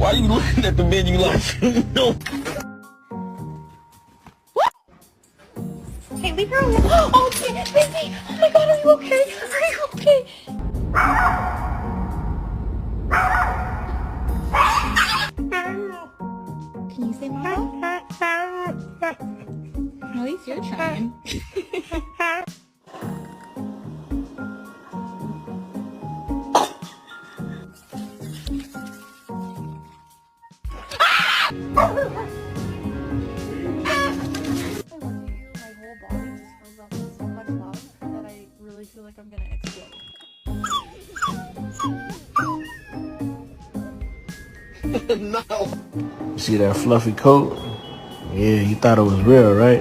Why you looking at the menu like no? Hey, leave her alone. Oh, baby. Oh my God, are you okay? Are you okay? Can you say mama? At least you're trying. I feel like I'm gonna explode. No. See that fluffy coat? Yeah, you thought it was real, right?